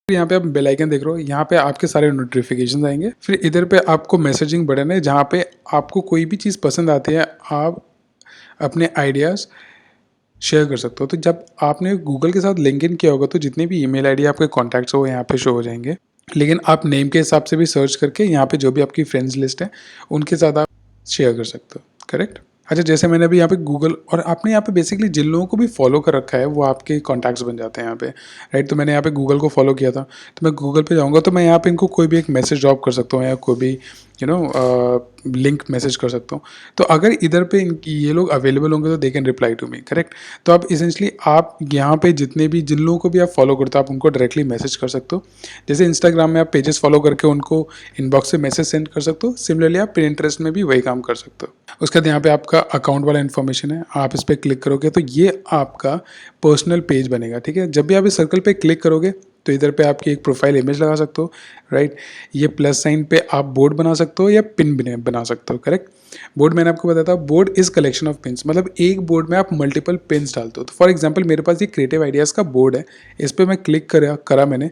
यहाँ पे आप बेल आइकन देख रहे हो, यहाँ पे आपके सारे नोटिफिकेशन आएंगे। फिर इधर पे आपको मैसेजिंग बटन है जहाँ पे आपको कोई भी चीज़ पसंद आती है आप अपने आइडियाज़ शेयर कर सकते हो। तो जब आपने गूगल के साथ लिंक इन किया होगा तो जितनी भी ईमेल आईडी आपके कॉन्टैक्ट्स हो यहाँ पे शो हो जाएंगे। लेकिन आप नेम के हिसाब से भी सर्च करके यहाँ पे जो भी आपकी फ्रेंड्स लिस्ट है उनके साथ आप शेयर कर सकते हो। करेक्ट। अच्छा, जैसे मैंने अभी यहाँ पे गूगल और आपने यहाँ पे बेसिकली जिन लोगों को भी फॉलो कर रखा है वो आपके कॉन्टैक्ट्स बन जाते हैं यहाँ पे, राइट। तो मैंने यहाँ पे गूगल को फॉलो किया था तो मैं गूगल पे जाऊँगा तो मैं यहाँ पे इनको कोई भी एक मैसेज ड्रॉप कर सकता हूँ या कोई भी लिंक मैसेज कर सकता हूँ। तो अगर इधर पे ये लोग अवेलेबल होंगे तो they can reply to me. Correct. तो आप इसेंशली आप यहाँ पे जितने भी जिन लोगों को भी आप फॉलो करते हो आप उनको डायरेक्टली मैसेज कर सकते हो। जैसे इंस्टाग्राम में आप पेजेस फॉलो करके उनको इनबॉक्स से मैसेज सेंड कर सकते हो, सिमिलरली आप पिंटरेस्ट में भी वही काम कर सकते हो। उसके बाद यहाँ पे आपका अकाउंट वाला इन्फॉर्मेशन है, आप इस पर क्लिक करोगे तो ये आपका पर्सनल पेज बनेगा। ठीक है। जब भी आप इस सर्कल पे क्लिक करोगे तो इधर पे आपकी एक प्रोफाइल इमेज लगा सकते हो, राइट। ये प्लस साइन पे आप बोर्ड बना सकते हो या पिन बना सकते हो। करेक्ट। बोर्ड मैंने आपको बताया था, board is collection of pins, मतलब एक बोर्ड में आप मल्टीपल पिन्स डालते हो। तो फॉर एग्जांपल मेरे पास ये क्रिएटिव आइडियाज़ का बोर्ड है, इस पर मैं क्लिक करा मैंने,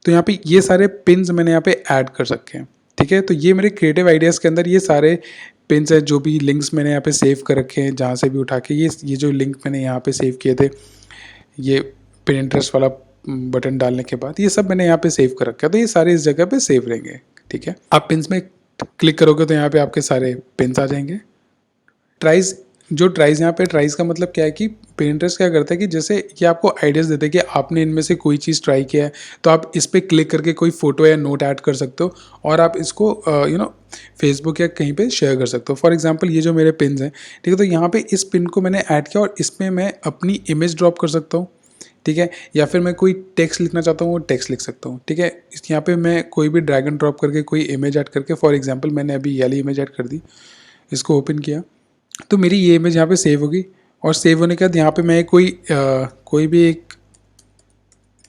तो यहाँ पे ये सारे पिन्स मैंने यहाँ पे ऐड कर सके हैं। ठीक है। तो ये मेरे क्रिएटिव आइडियाज़ के अंदर ये सारे पिन्स है, जो भी लिंक्स मैंने यहाँ पे सेव कर रखे हैं जहाँ से भी उठा के ये जो लिंक मैंने यहाँ पे सेव किए थे, ये पिंटरेस्ट वाला बटन डालने के बाद ये सब मैंने यहाँ पे सेव कर रखा है। तो ये सारे इस जगह पे सेव रहेंगे। ठीक है। आप पिन्स में क्लिक करोगे तो यहाँ पे आपके सारे पिन्स आ जाएंगे। ट्राइज यहाँ पे ट्राइज का मतलब क्या है कि पिंटरेस्ट क्या करता है कि जैसे ये आपको आइडियाज़ देते हैं कि आपने इनमें से कोई चीज़ ट्राई किया है तो आप इस पर क्लिक करके कोई फोटो या नोट ऐड कर सकते हो और आप इसको फेसबुक या कहीं पे शेयर कर सकते हो। फॉर एग्जांपल ये जो मेरे पिन्स हैं, ठीक है, तो यहाँ पे इस पिन को मैंने ऐड किया और इसमें मैं अपनी इमेज ड्रॉप कर सकता हूँ। ठीक है। या फिर मैं कोई टेक्स्ट लिखना चाहता हूँ वो टेक्स्ट लिख सकता हूँ। ठीक है। यहाँ पे मैं कोई भी ड्रैग एंड ड्रॉप करके कोई इमेज ऐड करके, फॉर एग्जांपल मैंने अभी ये वाली इमेज ऐड कर दी, इसको ओपन किया तो मेरी ये इमेज यहाँ पे सेव होगी और सेव होने के बाद यहाँ पे मैं कोई भी एक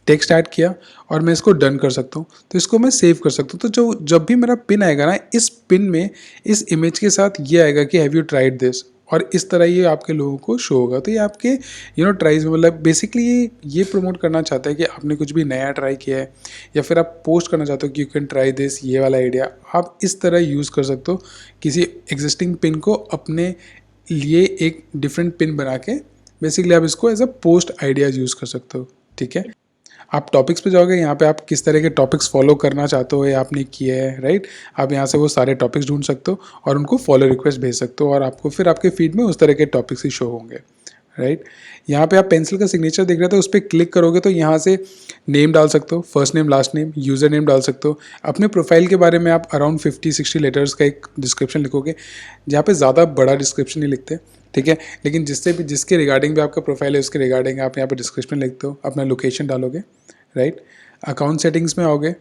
टेक्स्ट ऐड किया और मैं इसको डन कर सकता हूँ। तो इसको मैं सेव कर सकता हूँ। तो जब भी मेरा पिन आएगा ना, इस पिन में इस इमेज के साथ ये आएगा कि हैव यू ट्राइड दिस, और इस तरह ये आपके लोगों को शो होगा। तो ये आपके ट्राइज में मतलब बेसिकली ये प्रमोट करना चाहता है कि आपने कुछ भी नया ट्राई किया है या फिर आप पोस्ट करना चाहते हो कि यू कैन ट्राई दिस, ये वाला आइडिया आप इस तरह यूज़ कर सकते हो। किसी एग्जिस्टिंग पिन को अपने लिए एक डिफरेंट पिन बना के बेसिकली आप इसको as a post ideas use कर सकते हो। ठीक है। आप टॉपिक्स पे जाओगे, यहाँ पे आप किस तरह के टॉपिक्स फॉलो करना चाहते हो या आपने किए है, राइट। आप यहाँ से वो सारे टॉपिक्स ढूंढ सकते हो और उनको फॉलो रिक्वेस्ट भेज सकते हो और आपको फिर आपके फीड में उस तरह के टॉपिक्स ही शो होंगे, राइट। यहाँ पे आप पेंसिल का सिग्नेचर देख रहे थे, उस पर क्लिक करोगे तो यहाँ से नेम डाल सकते हो, first name last name, user name डाल सकते हो। अपने प्रोफाइल के बारे में आप अराउंड 50-60 लेटर्स का एक डिस्क्रिप्शन लिखोगे, जहाँ पे ज़्यादा बड़ा डिस्क्रिप्शन नहीं लिखते। ठीक है। लेकिन जिसके रिगार्डिंग भी आपका प्रोफाइल है उसके रिगार्डिंग आप यहाँ पे डिस्क्रिप्शन लिखते हो, अपना लोकेशन डालोगे, राइट। अकाउंट सेटिंग्स में आओगे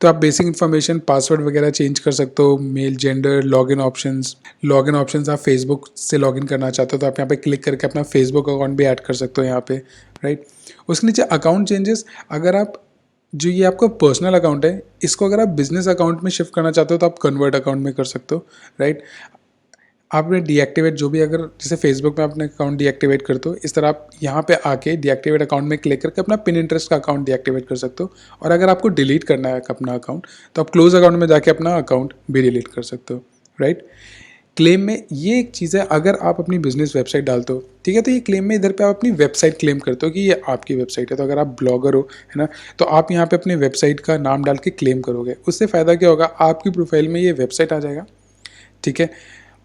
तो आप बेसिक इन्फॉर्मेशन, पासवर्ड वगैरह चेंज कर सकते हो, मेल, जेंडर, लॉगिन ऑप्शंस आप फेसबुक से लॉगिन करना चाहते हो तो आप यहाँ पे क्लिक करके अपना फेसबुक अकाउंट भी ऐड कर सकते हो यहाँ पे, राइट। उसके नीचे अकाउंट चेंजेस, अगर आप जो ये आपका पर्सनल अकाउंट है इसको अगर आप बिजनेस अकाउंट में शिफ्ट करना चाहते हो तो आप कन्वर्ट अकाउंट में कर सकते हो, राइट। आपने डीएक्टिवेट जो भी, अगर जैसे फेसबुक में अपने अकाउंट डीएक्टिवेट करते हो, इस तरह आप यहाँ पे आके डीएक्टिवेट अकाउंट में क्लिक करके अपना पिंटरेस्ट का अकाउंट डीएक्टिवेट कर सकते हो। और अगर आपको डिलीट करना है अपना अकाउंट तो आप क्लोज अकाउंट में जाके अपना अकाउंट भी डिलीट कर सकते हो, राइट। क्लेम में ये एक चीज़ है, अगर आप अपनी बिजनेस वेबसाइट डालते हो, ठीक है, तो ये क्लेम में इधर पे आप अपनी वेबसाइट क्लेम करते हो कि ये आपकी वेबसाइट है। तो अगर आप ब्लॉगर हो, है ना, तो आप यहाँ पे अपने वेबसाइट का नाम डाल के क्लेम करोगे। उससे फ़ायदा क्या होगा, आपकी प्रोफाइल में ये वेबसाइट आ जाएगा। ठीक है।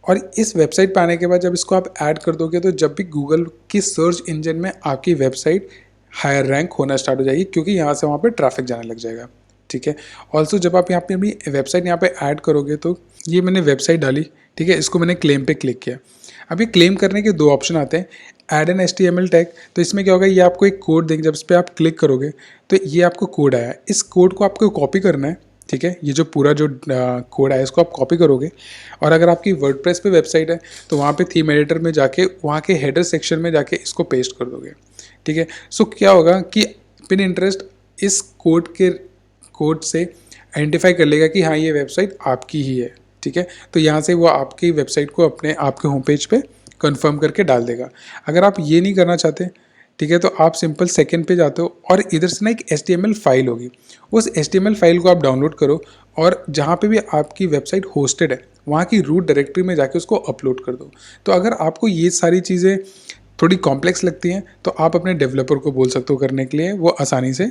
और इस वेबसाइट पर आने के बाद जब इसको आप ऐड कर दोगे तो जब भी गूगल की सर्च इंजन में आपकी वेबसाइट हायर रैंक होना स्टार्ट हो जाएगी, क्योंकि यहाँ से वहाँ पे ट्रैफिक जाने लग जाएगा। ठीक है। ऑल्सो जब आप यहाँ पे अपनी वेबसाइट यहाँ पे ऐड करोगे तो ये मैंने वेबसाइट डाली, ठीक है, इसको मैंने क्लेम पे क्लिक किया। अब ये क्लेम करने के दो ऑप्शन आते हैं, ऐड एन HTML टैग। तो इसमें क्या होगा, ये आपको एक कोड देंगे, जब इस पर आप क्लिक करोगे तो ये आपको कोड आया, इस कोड को आपको कॉपी करना है। ठीक है। ये जो पूरा जो कोड है इसको आप कॉपी करोगे और अगर आपकी वर्डप्रेस पे वेबसाइट है तो वहाँ पे थीम एडिटर में जाके वहाँ के हेडर सेक्शन में जाके इसको पेस्ट कर दोगे। ठीक है। सो क्या होगा कि पिंटरेस्ट इस कोड से आइडेंटिफाई कर लेगा कि हाँ ये वेबसाइट आपकी ही है। ठीक है। तो यहाँ से वो आपकी वेबसाइट को अपने आपके होम पेज पे कंफर्म करके डाल देगा। अगर आप ये नहीं करना चाहते, ठीक है। तो आप सिंपल सेकंड पे जाते हो और इधर से ना एक HTML फाइल होगी, उस HTML फाइल को आप डाउनलोड करो और जहाँ पे भी आपकी वेबसाइट होस्टेड है वहाँ की रूट डायरेक्टरी में जाके उसको अपलोड कर दो। तो अगर आपको ये सारी चीज़ें थोड़ी कॉम्प्लेक्स लगती हैं तो आप अपने डेवलपर को बोल सकते हो करने के लिए, वो आसानी से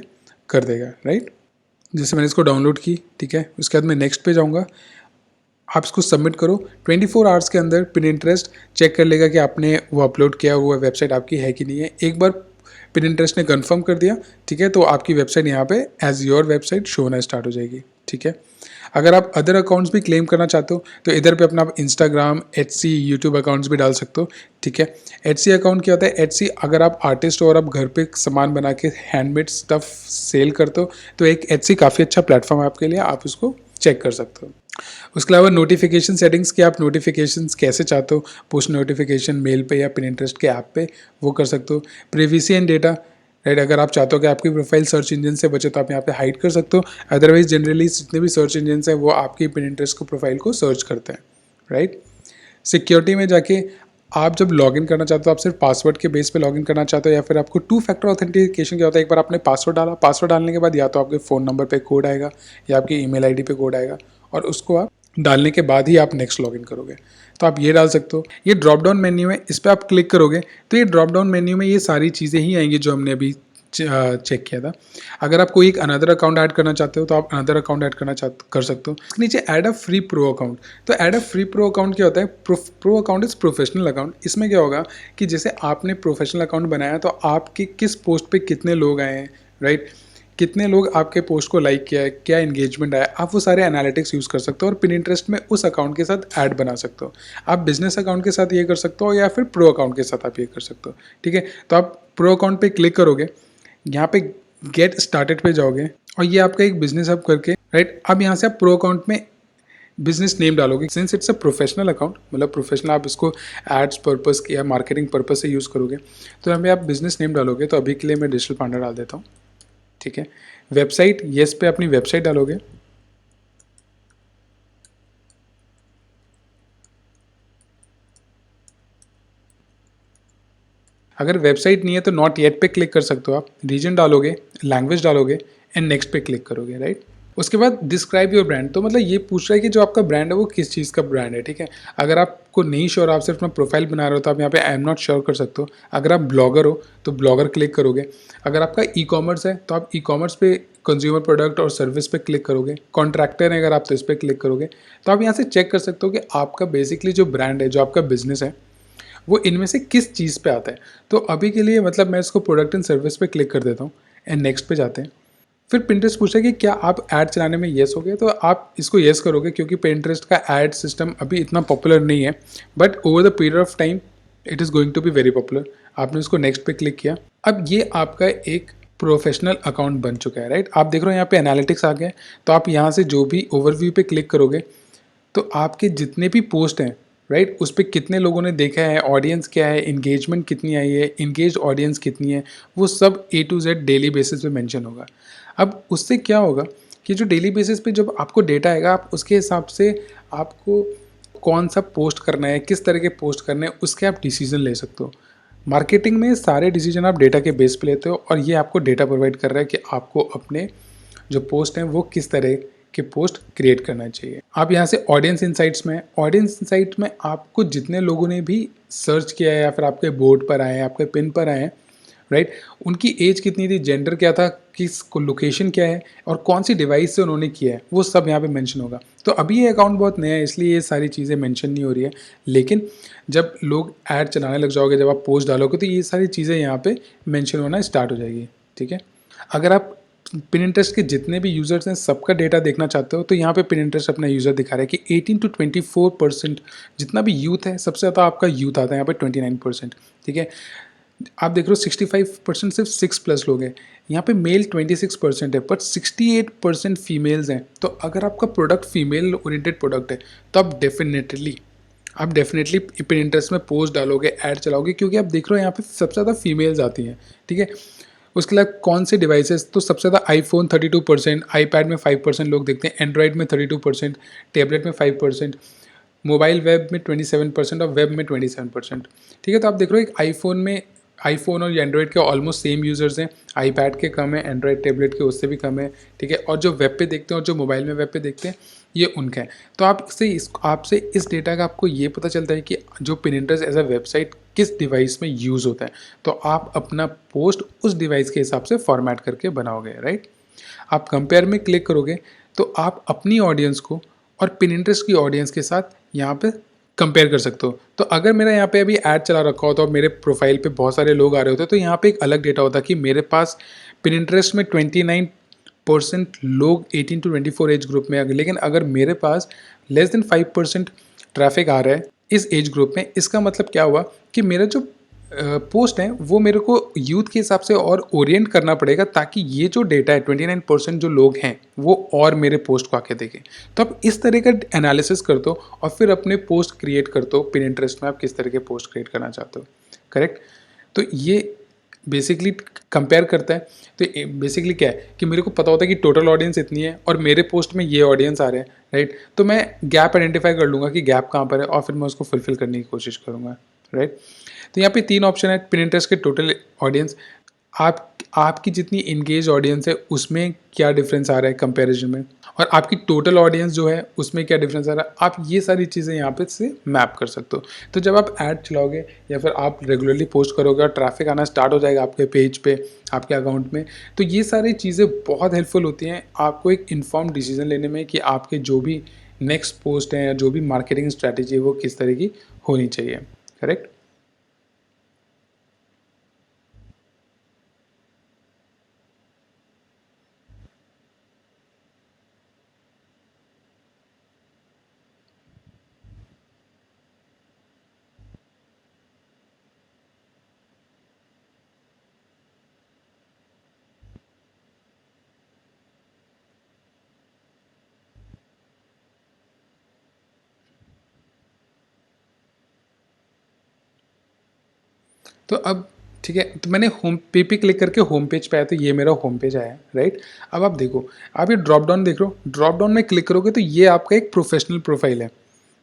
कर देगा, राइट। जैसे मैंने इसको डाउनलोड की, ठीक है, उसके बाद मैं नेक्स्ट पे जाऊँगा। आप इसको सबमिट करो, 24 आवर्स के अंदर पिनिंटरेस्ट चेक कर लेगा कि आपने वो अपलोड किया हुआ वेबसाइट आपकी है कि नहीं है। एक बार पिनिंटरेस्ट ने कंफर्म कर दिया, ठीक है, तो आपकी वेबसाइट यहाँ पे एज योर वेबसाइट शो होना स्टार्ट हो जाएगी, ठीक है। अगर आप अदर अकाउंट्स भी क्लेम करना चाहते हो तो इधर पे अपना इंस्टाग्राम, एटसी, यूट्यूब अकाउंट्स भी डाल सकते हो, ठीक है। एटसी अकाउंट क्या होता है? एटसी अगर आप आर्टिस्ट हो और आप घर पे सामान बना के हैंडमेड स्टफ सेल करते हो तो एक एटसी काफ़ी अच्छा प्लेटफॉर्म है आपके लिए, आप उसको चेक कर सकते हो। उसके अलावा नोटिफिकेशन सेटिंग्स की, आप नोटिफिकेशंस कैसे चाहते हो, पुश नोटिफिकेशन मेल पे या पिनिंटरेस्ट के ऐप पे, वो कर सकते हो। प्रिवेसी एंड डेटा, राइट, अगर आप चाहते हो कि आपकी प्रोफाइल सर्च इंजन से बचे तो आप यहाँ पे हाइड कर सकते हो। अदरवाइज जनरली जितने भी सर्च इंजन हैं वो आपकी पिनिंटरेस्ट को प्रोफाइल को सर्च करते हैं, राइट। सिक्योरिटी में जाके आप जब लॉगिन करना चाहते हो, आप सिर्फ पासवर्ड के बेस पे लॉगिन करना चाहते हो या फिर आपको 2 फैक्टर ऑथेंटिकेशन क्या होता है, एक बार आपने पासवर्ड डाला, पासवर्ड डालने के बाद या तो आपके फ़ोन नंबर पे कोड आएगा या आपकी ईमेल आईडी पे कोड आएगा और उसको आप डालने के बाद ही आप नेक्स्ट लॉगिन करोगे। तो आप ये डाल सकते हो। ये ड्रॉप डाउन मेन्यू है, इस पर आप क्लिक करोगे तो ये ड्रॉप डाउन मेन्यू में ये सारी चीज़ें ही आएंगी जो हमने अभी चेक किया था। अगर आप कोई एक अनदर अकाउंट ऐड करना चाहते हो तो आप अनदर अकाउंट ऐड करना कर सकते हो। इसके नीचे add a free pro account, तो add a free pro account क्या होता है? Pro account is professional account. इसमें क्या होगा कि जैसे आपने प्रोफेशनल अकाउंट बनाया तो आपके किस पोस्ट पे कितने लोग आए हैं, राइट, कितने लोग आपके पोस्ट को लाइक किया है, क्या एंगेजमेंट आया, आप वो सारे एनालिटिक्स यूज़ कर सकते हो और पिनिंटरेस्ट में उस अकाउंट के साथ ऐड बना सकते हो। आप बिजनेस अकाउंट के साथ ये कर सकते हो या फिर प्रो अकाउंट के साथ आप ये कर सकते हो, ठीक है। तो आप प्रो अकाउंट पे क्लिक करोगे, यहाँ पे गेट स्टार्टेड पे जाओगे और ये आपका एक बिजनेस हब करके, राइट, अब यहाँ से आप प्रो अकाउंट में बिजनेस नेम डालोगे। Since it's a professional account, मतलब प्रोफेशनल, आप इसको एड्स पर्पस या मार्केटिंग पर्पस से यूज़ करोगे तो यहाँ पे आप बिजनेस नेम डालोगे। तो अभी के लिए मैं डिजिटल पांडा डाल देता हूँ, ठीक है। वेबसाइट, येस पे अपनी वेबसाइट डालोगे। अगर वेबसाइट नहीं है तो नॉट येट पे क्लिक कर सकते हो आप। रीजन डालोगे, लैंग्वेज डालोगे एंड नेक्स्ट पे क्लिक करोगे, राइट। उसके बाद डिस्क्राइब योर ब्रांड, तो मतलब ये पूछ रहा है कि जो आपका ब्रांड है वो किस चीज़ का ब्रांड है, ठीक है। अगर आपको नहीं श्योर, आप सिर्फ अपना प्रोफाइल बना रहे हो तो आप यहाँ पे आई एम नॉट श्योर कर सकते हो। अगर आप ब्लॉगर हो तो ब्लॉगर क्लिक करोगे। अगर आपका ई कॉमर्स है तो आप ई कॉमर्स पे कंज्यूमर प्रोडक्ट और सर्विस पे क्लिक करोगे। कॉन्ट्रैक्टर है अगर आप तो इस पर क्लिक करोगे। तो आप यहाँ से चेक कर सकते हो कि आपका बेसिकली जो ब्रांड है, जो आपका बिजनेस है, वो इनमें से किस चीज़ पे आता है। तो अभी के लिए मतलब मैं इसको प्रोडक्ट एंड सर्विस पे क्लिक कर देता हूँ एंड नेक्स्ट पे जाते हैं। फिर पिंटरेस्ट पूछा कि क्या आप ऐड चलाने में येस हो गए, तो आप इसको येस करोगे क्योंकि पिंटरेस्ट का ऐड सिस्टम अभी इतना पॉपुलर नहीं है, but over the period of time it is going to be very popular. आपने इसको नेक्स्ट पे क्लिक किया, अब ये आपका एक प्रोफेशनल अकाउंट बन चुका है, राइट। आप देख रहे हो यहाँ पे एनालिटिक्स आ गया। तो आप यहाँ से जो भी ओवरव्यू पे क्लिक करोगे तो आपके जितने भी पोस्ट हैं, राइट, उस पर कितने लोगों ने देखा है, ऑडियंस क्या है, इंगेजमेंट कितनी आई है, इंगेज ऑडियंस कितनी है, वो सब A to Z daily basis पे मेंशन होगा। अब उससे क्या होगा कि जो डेली बेसिस पे जब आपको डेटा आएगा, आप उसके हिसाब से आपको कौन सा पोस्ट करना है, किस तरह के पोस्ट करने हैं, उसके आप डिसीजन ले सकते हो। मार्केटिंग में सारे डिसीजन आप डेटा के बेस पे लेते हो और ये आपको डेटा प्रोवाइड कर रहा है कि आपको अपने जो पोस्ट हैं वो किस तरह के पोस्ट क्रिएट करना चाहिए। आप यहाँ से ऑडियंस इंसाइट्स में, ऑडियंस इंसाइट में आपको जितने लोगों ने भी सर्च किया है या फिर आपके बोर्ड पर आए हैं, आपके पिन पर आए हैं, राइट, उनकी एज कितनी थी, जेंडर क्या था, किस लोकेशन क्या है और कौन सी डिवाइस से उन्होंने किया है, वो सब यहाँ पे मेंशन होगा। तो अभी ये अकाउंट बहुत नया है इसलिए ये सारी चीज़ें मेंशन नहीं हो रही है, लेकिन जब लोग ऐड चलाने लग जाओगे, जब आप पोस्ट डालोगे तो ये सारी चीज़ें यहाँ पे मेंशन होना स्टार्ट हो जाएगी, ठीक है। अगर आप पिनिंटरेस्ट के जितने भी यूज़र्स हैं सबका डेटा देखना चाहते हो तो यहाँ पे पिनिंटरेस्ट अपना यूज़र दिखा रहा है कि 18 to 24% जितना भी यूथ है, सबसे ज़्यादा आपका यूथ आता है यहाँ पे 29%, ठीक है। आप देख रहे हो 65% सिर्फ 6+ लोग हैं, यहाँ पे मेल 26% है, बट 68% फीमेल्स हैं। तो अगर आपका प्रोडक्ट फीमेल ओरिएंटेड प्रोडक्ट है तो आप डेफिनेटली पिनिंटरेस्ट में पोस्ट डालोगे, ऐड चलाओगे, क्योंकि आप देख रहे हो यहाँ पे सबसे ज़्यादा फीमेल्स आती हैं, ठीक है। उसके अलावा कौन से डिवाइसेस, तो सबसे ज़्यादा आईफोन 32%, आईपैड में 5% लोग देखते हैं, एंड्रॉयड में 32%, टैबलेट में 5%, मोबाइल वेब में 27% और वेब में 27%, ठीक है। तो आप देख रहे हो एक आईफोन में आईफोन और एंड्रॉयड के ऑलमोस्ट सेम यूज़र्स हैं, आईपैड के कम है, एंड्रॉयड टैबलेट के उससे भी कम है, ठीक है। और जो वेब पे देखते हैं और जो मोबाइल में वेब पे देखते हैं ये उनका है। तो आपसे इस डेटा का आपको ये पता चलता है कि जो पिनिंटरेस्ट एज अ वेबसाइट किस डिवाइस में यूज़ होता है, तो आप अपना पोस्ट उस डिवाइस के हिसाब से फॉर्मेट करके बनाओगे, राइट। आप कंपेयर में क्लिक करोगे तो आप अपनी ऑडियंस को और पिनिंटरेस्ट की ऑडियंस के साथ यहाँ पे कंपेयर कर सकते हो। तो अगर मेरा यहाँ पे अभी ऐड चला रखा होता और मेरे प्रोफाइल पे बहुत सारे लोग आ रहे होते तो यहाँ पे एक अलग डेटा होता कि मेरे पास पिनिंटरेस्ट में 29% लोग 18 to 24 एज ग्रुप में आ गए, लेकिन अगर मेरे पास लेस देन 5% ट्रैफिक आ रहा है इस एज ग्रुप में, इसका मतलब क्या हुआ कि मेरा जो पोस्ट है वो मेरे को यूथ के हिसाब से और ओरिएंट करना पड़ेगा, ताकि ये जो डेटा है 29% जो लोग हैं वो और मेरे पोस्ट को आके देखें। तो आप इस तरह का एनालिसिस कर दो और फिर अपने पोस्ट क्रिएट कर दो पिनिंटरेस्ट में आप किस तरह के पोस्ट क्रिएट करना चाहते हो, करेक्ट। तो ये बेसिकली कंपेयर करता है। तो बेसिकली क्या है कि मेरे को पता होता है कि टोटल ऑडियंस इतनी है और मेरे पोस्ट में ये ऑडियंस आ रहे हैं, राइट। तो मैं गैप आइडेंटिफाई कर लूँगा कि गैप कहाँ पर है और फिर मैं उसको फुलफिल करने की कोशिश करूँगा, राइट। तो यहाँ पे 3 ऑप्शन है पिनिंटरेस्ट के टोटल ऑडियंस, आपकी जितनी इंगेज ऑडियंस है उसमें क्या डिफरेंस आ रहा है कंपैरिजन में, और आपकी टोटल ऑडियंस जो है उसमें क्या डिफरेंस आ रहा है। आप ये सारी चीज़ें यहाँ पे से मैप कर सकते हो। तो जब आप ऐड चलाओगे या फिर आप रेगुलरली पोस्ट करोगे और ट्रैफिक आना स्टार्ट हो जाएगा आपके पेज पे, आपके अकाउंट में, तो ये सारी चीज़ें बहुत हेल्पफुल होती हैं आपको एक इन्फॉर्म डिसीजन लेने में कि आपके जो भी नेक्स्ट पोस्ट हैं या जो भी मार्केटिंग स्ट्रैटेजी है वो किस तरह की होनी चाहिए, करेक्ट। तो अब ठीक है, तो मैंने होम पे क्लिक करके होम पेज पे आया, तो ये मेरा होम पेज आया है, राइट। अब आप देखो, आप ये ड्रॉप डाउन देख रहे हो, ड्रॉप डाउन में क्लिक करोगे तो ये आपका एक प्रोफेशनल प्रोफाइल है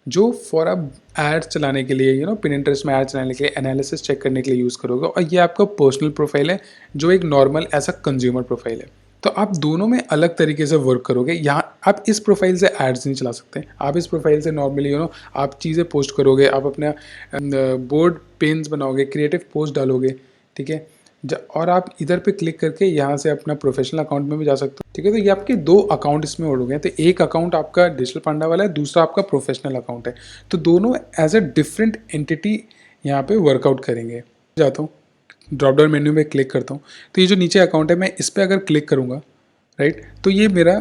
जो फॉर आप एड्स चलाने के लिए पिनिंटरेस्ट में एड्स चलाने के लिए एनालिसिस चेक करने के लिए यूज़ करोगे, और ये आपका पर्सनल प्रोफाइल है जो एक नॉर्मल ऐसा कंज्यूमर प्रोफाइल है। तो आप दोनों में अलग तरीके से वर्क करोगे। यहाँ आप इस प्रोफाइल से एड्स नहीं चला सकते, आप इस प्रोफाइल से नॉर्मली आप चीज़ें पोस्ट करोगे, आप अपना बोर्ड पेन्स बनाओगे, क्रिएटिव पोस्ट डालोगे, ठीक है। और आप इधर पे क्लिक करके यहाँ से अपना प्रोफेशनल अकाउंट में भी जा सकते हो, ठीक है। तो ये आपके 2 अकाउंट इसमें हो गए। तो एक अकाउंट आपका डिजिटल पांडा वाला है, दूसरा आपका प्रोफेशनल अकाउंट है। तो दोनों एज अ डिफरेंट एंटिटी यहाँ पे वर्कआउट करेंगे। जाता हूँ, ड्रॉप डाउन मेन्यू में क्लिक करता हूँ, तो ये जो नीचे अकाउंट है मैं इस पर अगर क्लिक करूँगा, राइट, तो ये मेरा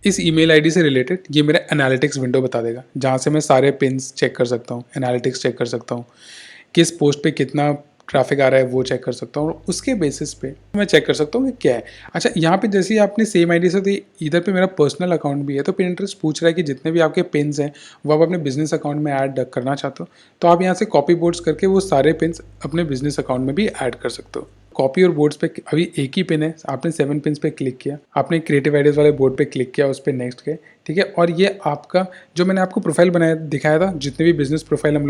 इस ईमेल आईडी से रिलेटेड ये मेरा एनालिटिक्स विंडो बता देगा, जहाँ से मैं सारे पिन्स चेक कर सकता हूँ, एनालिटिक्स चेक कर सकता हूँ, किस पोस्ट पे कितना ट्रैफिक आ रहा है वो चेक कर सकता हूँ, और उसके बेसिस पे मैं चेक कर सकता हूँ कि क्या है। अच्छा, यहाँ पे जैसे ही आपने सेम आईडी से, तो इधर पे मेरा पर्सनल अकाउंट भी है, तो पिनिंटरेस्ट पूछ रहा है कि जितने भी आपके पिन्स हैं वो आप अपने बिजनेस अकाउंट में ऐड करना चाहते हो, तो आप यहाँ से कॉपी बोर्ड्स करके वो सारे पिन्स अपने बिजनेस अकाउंट में भी ऐड कर सकते हो। कॉपी और बोर्ड्स पे अभी एक ही पिन है, आपने 7 पिन्स पे क्लिक किया, आपने क्रिएटिव आइडियाज़ वाले बोर्ड पे क्लिक किया, उस पर नेक्स्ट गए, ठीक है। और ये आपका जो मैंने आपको प्रोफाइल बनाया दिखाया था, जितने भी बिजनेस प्रोफाइल हम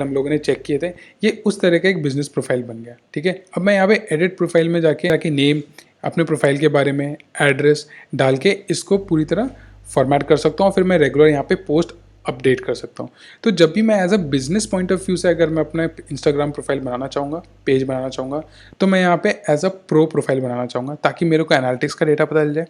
लोगों ने चेक किए थे, ये उस तरह का एक बिजनेस प्रोफाइल बन गया, ठीक है। अब मैं यहाँ पे एडिट प्रोफाइल में जाके नेम, अपने प्रोफाइल के बारे में एड्रेस डाल के इसको पूरी तरह फॉर्मेट कर सकता हूँ, फिर मैं रेगुलर यहाँ पे पोस्ट अपडेट कर सकता हूँ। तो जब भी मैं as a business point of view से अगर मैं अपना इंस्टाग्राम प्रोफाइल बनाना चाहूँगा, पेज बनाना चाहूँगा, तो मैं यहाँ पे एज अ प्रो प्रोफाइल बनाना चाहूँगा, ताकि मेरे को एनालिटिक्स का डेटा पता चल जाए,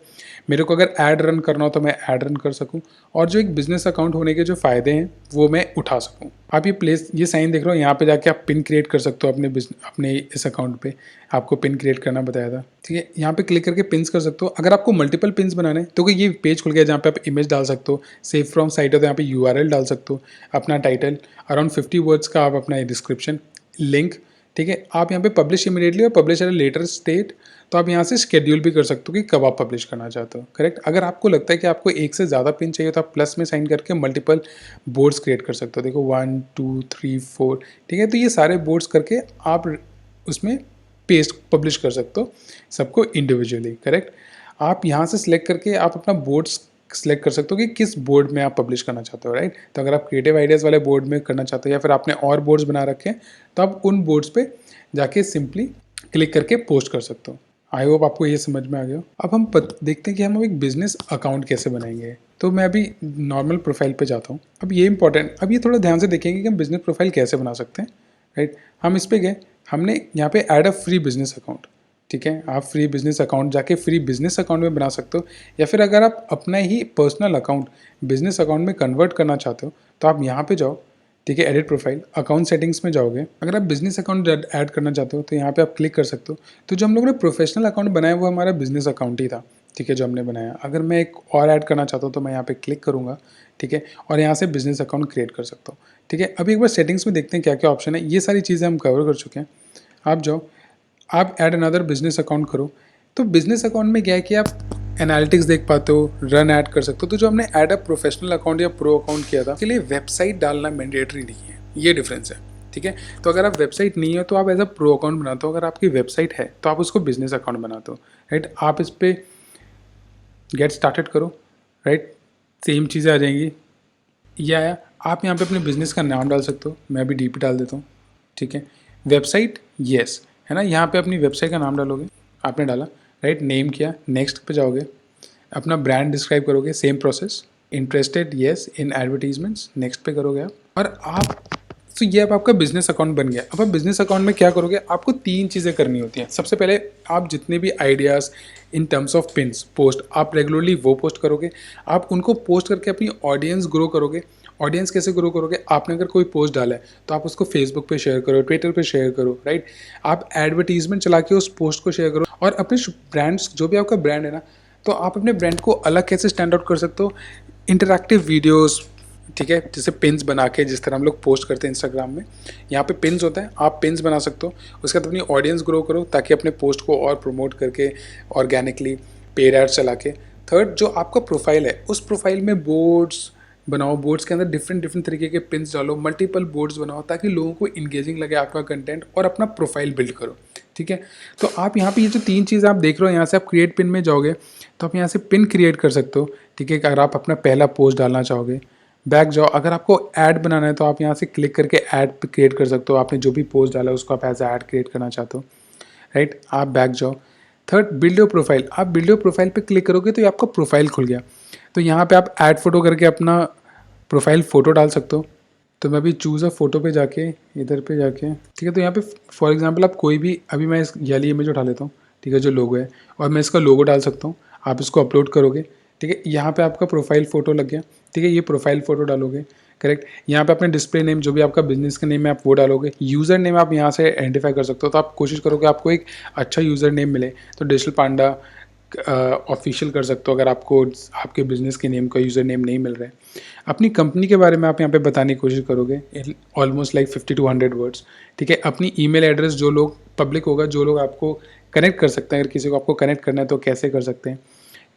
मेरे को अगर ऐड रन करना हो तो मैं ऐड रन कर सकूँ, और जो एक बिजनेस अकाउंट होने के जो फ़ायदे हैं वो मैं उठा सकूँ। आप ये साइन देख रहे हो, यहाँ पे जाके आप पिन क्रिएट कर सकते हो अपने इस अकाउंट पे, आपको पिन क्रिएट करना बताया था, ठीक है। यहाँ पे क्लिक करके पिन्स कर सकते हो। अगर आपको मल्टीपल पिन्स बनाने तो ये पेज खुल गया जहाँ पे आप इमेज डाल सकते हो, सेव फ्रॉम साइट है तो यहाँ पे URL डाल सकते हो, अपना टाइटल, अराउंड 50 वर्ड्स का आप अपना डिस्क्रिप्शन, लिंक, ठीक है। आप यहाँ पे पब्लिश इमीडिएटली और publish at a later state, तो आप यहाँ से शेड्यूल भी कर सकते हो कि कब आप पब्लिश करना चाहते हो, करेक्ट। अगर आपको लगता है कि आपको एक से ज़्यादा पिन चाहिए तो आप प्लस में साइन करके मल्टीपल बोर्ड्स क्रिएट कर सकते हो। देखो 1 2 3 4, ठीक है। तो ये सारे बोर्ड्स करके आप उसमें पेस्ट पब्लिश कर सकते हो सबको इंडिविजुअली, करेक्ट। आप यहाँ से सिलेक्ट करके आप अपना बोर्ड्स सेलेक्ट कर सकते हो कि किस बोर्ड में आप पब्लिश करना चाहते हो, राइट। तो अगर आप क्रिएटिव आइडियाज़ वाले बोर्ड में करना चाहते हो या फिर आपने और बोर्ड्स बना रखे हैं, तो आप उन बोर्ड्स पे जाके सिंपली क्लिक करके पोस्ट कर सकते हो। आई होप आपको ये समझ में आ गया हो। अब हम देखते हैं कि हम एक बिजनेस अकाउंट कैसे बनाएंगे। तो मैं अभी नॉर्मल प्रोफाइल पे जाता हूँ। अब ये इंपॉर्टेंट, अब ये थोड़ा ध्यान से देखेंगे कि हम बिजनेस प्रोफाइल कैसे बना सकते हैं, राइट। हम इस पे गए, हमने यहाँ पे add a free business account, ठीक है। आप फ्री बिजनेस अकाउंट जाके फ्री बिजनेस अकाउंट में बना सकते हो, या फिर अगर आप अपना ही पर्सनल अकाउंट बिजनेस अकाउंट में कन्वर्ट करना चाहते हो तो आप यहाँ पे जाओ, ठीक है। एडिट प्रोफाइल, अकाउंट सेटिंग्स में जाओगे। अगर आप बिजनेस अकाउंट ऐड करना चाहते हो तो यहाँ पे आप क्लिक कर सकते हो। तो जो हम लोगों ने प्रोफेशनल अकाउंट बनाया वो हमारा बिजनेस अकाउंट ही था, ठीक है, जो हमने बनाया। अगर मैं एक और ऐड करना चाहता हूँ तो मैं यहाँ पे क्लिक करूँगा, ठीक है, और यहाँ से बिजनेस अकाउंट क्रिएट कर सकता हूँ, ठीक है। अभी एक बार सेटिंग्स में देखते हैं क्या क्या ऑप्शन है। ये सारी चीज़ें हम कवर कर चुके हैं। आप जाओ, आप ऐड अनदर बिजनेस अकाउंट करो। तो बिजनेस अकाउंट में क्या है कि आप एनालिटिक्स देख पाते हो, रन ऐड कर सकते हो। तो जो हमने ऐड अ प्रोफेशनल अकाउंट या प्रो अकाउंट किया था, उसके लिए वेबसाइट डालना मैंडेटरी नहीं है, ये डिफरेंस है, ठीक है। तो अगर आप वेबसाइट नहीं है तो आप एज अ प्रो अकाउंट बनाते हो, अगर आपकी वेबसाइट है तो आप उसको बिजनेस अकाउंट बनाते हो, राइट। आप इस पर गेट स्टार्टेड करो, राइट, सेम चीज़ें आ जाएंगी। या आप यहाँ पे अपने बिजनेस का नाम डाल सकते हो, मैं अभी डीपी डाल देता हूँ, ठीक है। वेबसाइट, येस, है ना, यहाँ पे अपनी वेबसाइट का नाम डालोगे, आपने डाला, राइट, नेम किया, नेक्स्ट पे जाओगे, अपना ब्रांड डिस्क्राइब करोगे, सेम प्रोसेस, इंटरेस्टेड, येस, इन एडवर्टीजमेंट्स, नेक्स्ट पे करोगे आप, और आप, तो ये अब आपका बिजनेस अकाउंट बन गया। अब आप बिजनेस अकाउंट में क्या करोगे, आपको 3 चीज़ें करनी होती हैं। सबसे पहले आप जितने भी ideas in terms of pins post, आप रेगुलरली वो पोस्ट करोगे। आप उनको पोस्ट करके अपनी ऑडियंस ग्रो करोगे। ऑडियंस कैसे ग्रो करोगे, आपने अगर कोई पोस्ट डाला है तो आप उसको फेसबुक पे शेयर करो, ट्विटर पे शेयर करो, राइट। आप एडवर्टीजमेंट चला के उस पोस्ट को शेयर करो। और अपने ब्रांड्स, जो भी आपका ब्रांड है ना, तो आप अपने ब्रांड को अलग कैसे स्टैंड आउट कर सकते हो, इंटरैक्टिव वीडियोज़, ठीक है, जैसे पिन्स बना के, जिस तरह हम लोग पोस्ट करते हैं इंस्टाग्राम में, यहाँ पे पिन्स होता है, आप पिन्स बना सकते हो। उसके बाद अपनी ऑडियंस ग्रो करो ताकि अपने पोस्ट को और प्रमोट करके ऑर्गेनिकली पेड एड्स चला के। थर्ड, जो आपका प्रोफाइल है उस प्रोफाइल में बोर्ड्स बनाओ, बोर्ड्स के अंदर डिफरेंट डिफरेंट तरीके के पिन्स डालो, मल्टीपल बोर्ड्स बनाओ ताकि लोगों को इंगेजिंग लगे आपका कंटेंट, और अपना प्रोफाइल बिल्ड करो, ठीक है। तो आप यहाँ पे ये जो 3 चीज़ आप देख रहे हो, यहाँ से आप क्रिएट पिन में जाओगे तो आप यहाँ से पिन क्रिएट कर सकते हो, ठीक है। अगर आप अपना पहला पोस्ट डालना चाहोगे, बैक जाओ। अगर आपको ऐड बनाना है तो आप यहाँ से क्लिक करके ऐड क्रिएट कर सकते हो। आपने जो भी पोस्ट डाला है उसको आप एज ऐड क्रिएट करना चाहते हो, राइट। आप बैक जाओ। Third, build your profile. आप बिल्ड योर प्रोफाइल पे क्लिक करोगे तो ये आपका प्रोफाइल खुल गया। तो यहाँ पे आप ऐड फोटो करके अपना प्रोफाइल फ़ोटो डाल सकते हो। तो मैं अभी चूज़ अ फोटो पे जाके, इधर पे जाके, ठीक है, तो यहाँ पे फॉर एग्जांपल आप कोई भी, अभी मैं इस वाली इमेज उठा लेता हूँ, ठीक है, जो लोगो है, और मैं इसका लोगो डाल सकता हूँ। आप इसको अपलोड करोगे, ठीक है, यहाँ पे आपका प्रोफाइल फ़ोटो लग गया, ठीक है। ये प्रोफाइल फ़ोटो डालोगे, करेक्ट। यहाँ पे अपने डिस्प्ले नेम, जो भी आपका बिजनेस का नेम है, आप वो डालोगे। यूज़र नेम आप यहाँ से आइडेंटिफाई कर सकते हो। तो आप कोशिश करोगे आपको एक अच्छा यूज़र नेम मिले, तो डिजिटल पांडा ऑफिशियल कर सकते हो अगर आपको आपके बिजनेस के नेम का यूज़र नेम नहीं मिल रहा है। अपनी कंपनी के बारे में आप यहाँ पे बताने की कोशिश करोगे, ऑलमोस्ट लाइक 50 to 100 वर्ड्स, ठीक है। अपनी ईमेल एड्रेस, जो लोग पब्लिक होगा, जो लोग आपको कनेक्ट कर सकते हैं, अगर किसी को आपको कनेक्ट करना है तो कैसे कर सकते हैं।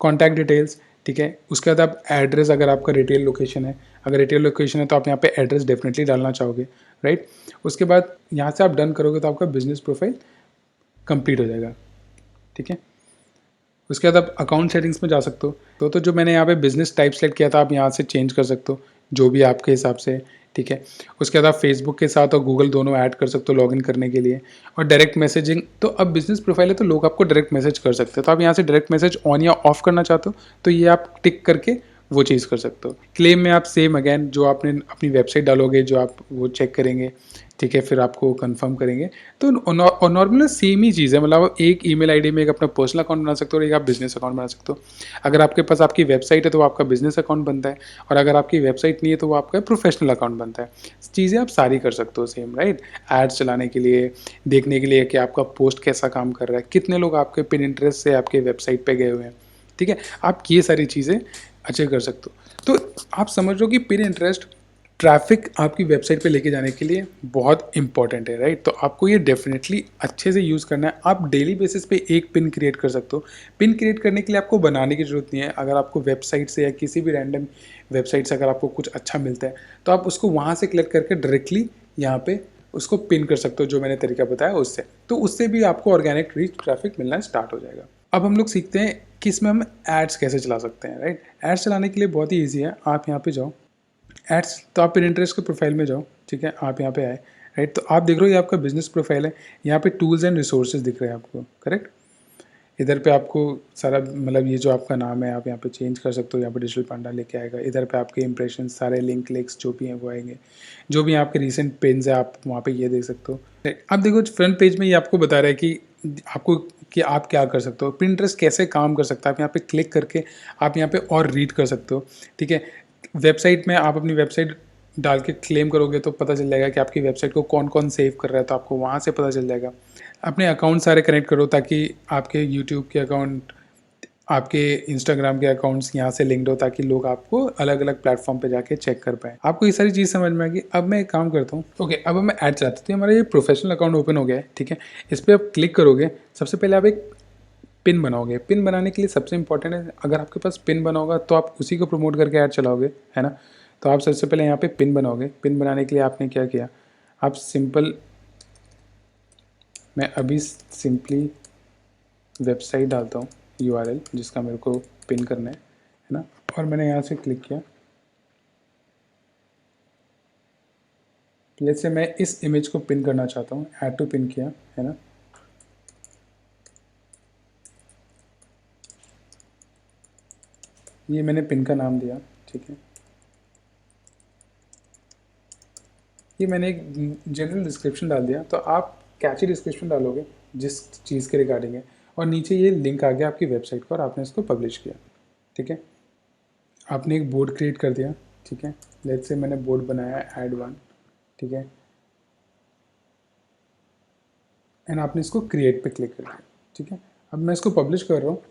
कॉन्टैक्ट डिटेल्स, ठीक है। उसके बाद आप एड्रेस, अगर आपका रिटेल लोकेशन है, अगर रिटेल लोकेशन है तो आप यहाँ पे एड्रेस डेफिनेटली डालना चाहोगे, राइट। उसके बाद यहाँ से आप डन करोगे तो आपका बिजनेस प्रोफाइल कंप्लीट हो जाएगा, ठीक है। उसके बाद आप अकाउंट सेटिंग्स में जा सकते हो। तो जो मैंने यहाँ पे बिजनेस टाइप सेलेक्ट किया था, आप यहाँ से चेंज कर सकते हो जो भी आपके हिसाब से, ठीक है। उसके बाद आप फेसबुक के साथ और गूगल दोनों ऐड कर सकते हो लॉगिन करने के लिए। और डायरेक्ट मैसेजिंग, तो अब बिजनेस प्रोफाइल है तो लोग आपको डायरेक्ट मैसेज कर सकते हैं। तो आप यहाँ से डायरेक्ट मैसेज ऑन या ऑफ करना चाहते हो तो ये आप टिक करके वो चीज़ कर सकते हो। क्लेम में आप सेम अगेन, जो आपने अपनी वेबसाइट डालोगे, जो आप वो चेक करेंगे, ठीक है, फिर आपको कंफर्म करेंगे। तो नॉर्मल सेम ही चीज़ है, मतलब एक ईमेल आईडी में एक अपना पर्सनल अकाउंट बना सकते हो और एक आप बिजनेस अकाउंट बना सकते हो। अगर आपके पास आपकी वेबसाइट है तो वो आपका बिजनेस अकाउंट बनता है, और अगर आपकी वेबसाइट नहीं है तो वो आपका प्रोफेशनल अकाउंट बनता है। चीज़ें आप सारी कर सकते हो सेम, राइट। एड्स चलाने के लिए, देखने के लिए कि आपका पोस्ट कैसा काम कर रहा है, कितने लोग आपके पिन इंटरेस्ट से आपके वेबसाइट पर गए हुए हैं, ठीक है। आप ये सारी चीज़ें अच्छे कर सकते हो। तो आप समझ लो कि पिन इंटरेस्ट ट्रैफिक आपकी वेबसाइट पे लेके जाने के लिए बहुत इंपॉर्टेंट है, राइट। तो आपको ये डेफिनेटली अच्छे से यूज़ करना है। आप डेली बेसिस पे एक पिन क्रिएट कर सकते हो। पिन क्रिएट करने के लिए आपको बनाने की ज़रूरत नहीं है। अगर आपको वेबसाइट से या किसी भी रैंडम वेबसाइट से अगर आपको कुछ अच्छा मिलता है तो आप उसको वहाँ से क्लिक करके डायरेक्टली यहाँ पे उसको पिन कर सकते हो, जो मैंने तरीका बताया उससे। तो उससे भी आपको ऑर्गेनिक रीच ट्रैफिक मिलना स्टार्ट हो जाएगा। अब हम लोग सीखते हैं कि इसमें हम एड्स कैसे चला सकते हैं, राइट। एड्स चलाने के लिए बहुत ही ईजी है। आप यहाँ पे जाओ एड्स, तो आप पिनिंटरेस्ट के प्रोफाइल में जाओ, ठीक है। आप यहाँ पे आए, राइट। तो आप देख रहे हो ये आपका बिजनेस प्रोफाइल है। यहाँ पे टूल्स एंड रिसोर्सेज दिख रहे हैं आपको, करेक्ट। इधर पे आपको सारा मतलब ये जो आपका नाम है आप यहाँ पे चेंज कर सकते हो। यहाँ पे डिजिटल पांडा लेके आएगा। इधर पे आपके इंप्रेशन सारे लिंक क्लिक्स जो भी हैं वो आएंगे। जो भी आपके रिसेंट पेन्स है आप वहाँ पे ये देख सकते हो। अब देखो फ्रंट पेज में ये आपको बता रहा है कि आपको कि आप क्या कर सकते हो, पिंटरेस्ट कैसे काम कर सकता है। आप यहाँ पे क्लिक करके आप यहाँ पे और रीड कर सकते हो, ठीक है। वेबसाइट में आप अपनी वेबसाइट डाल के क्लेम करोगे तो पता चल जाएगा कि आपकी वेबसाइट को कौन कौन सेव कर रहा है, तो आपको वहाँ से पता चल जाएगा। अपने अकाउंट सारे कनेक्ट करो ताकि आपके यूट्यूब के अकाउंट, आपके इंस्टाग्राम के अकाउंट्स यहाँ से लिंक्ड हो, ताकि लोग आपको अलग अलग प्लेटफॉर्म पे जाके चेक कर पाए। आपको ये सारी चीज़ समझ में आ गई। अब मैं एक काम करता हूँ, ओके। अब मैं ऐड चलाता हूँ। हमारा ये प्रोफेशनल अकाउंट ओपन हो गया है, ठीक है। इस पर आप क्लिक करोगे। सबसे पहले आप एक पिन बनाओगे। पिन बनाने के लिए सबसे इंपॉर्टेंट है, अगर आपके पास पिन बना होगा तो आप उसी को प्रमोट करके ऐड चलाओगे, है ना। तो आप सबसे पहले यहाँ पे पिन बनाओगे। पिन बनाने के लिए आपने क्या किया, आप सिंपल, मैं अभी सिंपली वेबसाइट डालता हूँ URL जिसका मेरे को पिन करना है ना। और मैंने यहाँ से क्लिक किया। जैसे मैं इस इमेज को पिन करना चाहता हूँ, ऐड टू पिन किया, है ना। ये मैंने पिन का नाम दिया, ठीक है। ये मैंने एक जनरल डिस्क्रिप्शन डाल दिया। तो आप कैची डिस्क्रिप्शन डालोगे जिस चीज़ के रिगार्डिंग है, और नीचे ये लिंक आ गया आपकी वेबसाइट का और आपने इसको पब्लिश किया, ठीक है। आपने एक बोर्ड क्रिएट कर दिया, ठीक है। लेट्स से मैंने बोर्ड बनाया ऐड 1, ठीक है। एंड आपने इसको क्रिएट पे क्लिक कर दिया, ठीक है। अब मैं इसको पब्लिश कर रहा हूँ।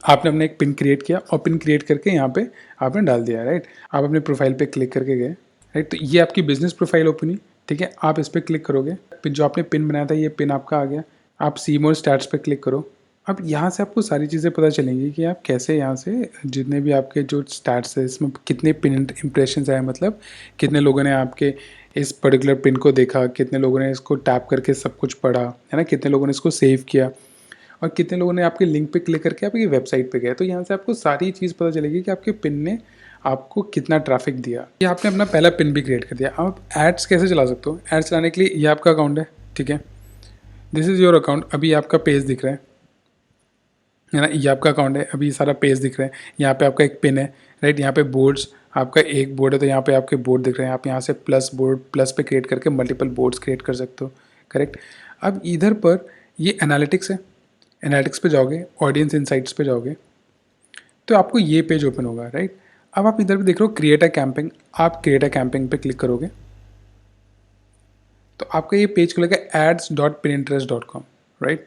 आपने अपने एक पिन क्रिएट किया और पिन क्रिएट करके यहाँ पे आपने डाल दिया, राइट। आप अपने प्रोफाइल पे क्लिक करके गए, राइट। तो ये आपकी बिजनेस प्रोफाइल ओपन हुई, ठीक है। आप इस पर क्लिक करोगे, फिर जो आपने पिन बनाया था ये पिन आपका आ गया। आप सी मोर स्टैट्स पे क्लिक करो। अब यहाँ से आपको सारी चीज़ें पता चलेंगी कि आप कैसे यहाँ से जितने भी आपके जो स्टैट्स है इसमें कितने पिन इम्प्रेशंस आए, मतलब कितने लोगों ने आपके इस पर्टिकुलर पिन को देखा, कितने लोगों ने इसको टैप करके सब कुछ पढ़ा, है ना, कितने लोगों ने इसको सेव किया, और कितने लोगों ने आपके लिंक पे क्लिक करके आपकी वेबसाइट पे गए। तो यहाँ से आपको सारी चीज़ पता चलेगी कि आपके पिन ने आपको कितना ट्रैफिक दिया। ये आपने अपना पहला पिन भी क्रिएट कर दिया। आप एड्स कैसे चला सकते हो, एड्स चलाने के लिए ये आपका अकाउंट है, ठीक है। This is your account. अभी आपका पेज दिख रहा है ना, ये आपका अकाउंट है। अभी सारा पेज दिख रहा है। यहाँ पे आपका एक पिन है, राइट। यहाँ पे बोर्ड्स, आपका एक बोर्ड है तो यहाँ पे आपके बोर्ड दिख रहे हैं। आप यहाँ से प्लस बोर्ड, प्लस पे क्रिएट करके मल्टीपल बोर्ड्स क्रिएट कर सकते हो, करेक्ट। अब इधर पर ये एनालिटिक्स है। एनालिटिक्स पे जाओगे, ऑडियंस इनसाइट्स पे जाओगे तो आपको ये पेज ओपन होगा, राइट। अब आप इधर भी देख रहे हो क्रिएट अ कैंपिंग। आप क्रिएट अ कैंपिंग पे क्लिक करोगे तो आपका ये पेज खुलेगा ads.pinterest.com, राइट।